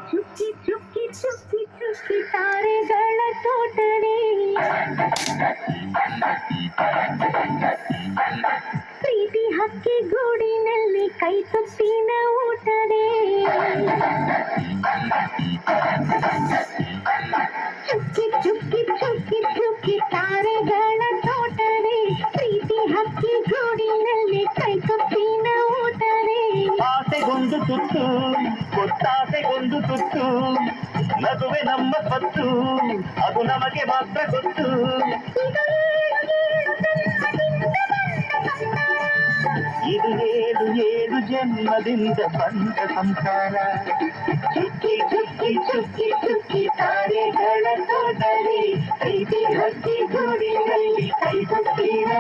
ಚುಕ್ಕಿ ಚುಕ್ಕಿ ಚುಕ್ಕಿ ಚುಕ್ಕಿ ತಾರೆಗಳ ತೋಟವೇ ಪ್ರೀತಿ ಹಕ್ಕಿ ಗೂಡಿನಲ್ಲಿ ಕೈ ತುತ್ತಿನ ಊಟವೇ ಚುಕ್ಕಿ ಚುಕ್ಕಿ ಚುಕ್ಕಿ ಚುಕ್ಕಿ ತಾರೆಗಳ ತೋಟವೇ ಪ್ರೀತಿ ಹಕ್ಕಿ ಗೂಡಿನಲ್ಲಿ ಕೈ ತುತ್ತಿನ ಊಟವೇ ಆಸೆಗೊಂದು ತುತ್ತು ಗೊತ್ತಾಸೆಗೊಂದು ತುತ್ತು ನಗುವೆ ನಮ್ಮ ಪತ್ತು ಅದು ನಮಗೆ ಮಾತ್ರ ಗೊತ್ತು ಇದು ಏಳು ಏಳು ಜನ್ಮದಿಂದ ಬಂದ ಸಂಸಾರ ಚುಕ್ಕಿ ಚುಕ್ಕಿ ಚುಕ್ಕಿ ಚುಕ್ಕಿ ತಾರೆಗಳ ತೋಟವೇ ಪ್ರೀತಿ ಹಕ್ಕಿ ಗೂಡಿನಲ್ಲಿ ಕೈ ತುತ್ತಿನ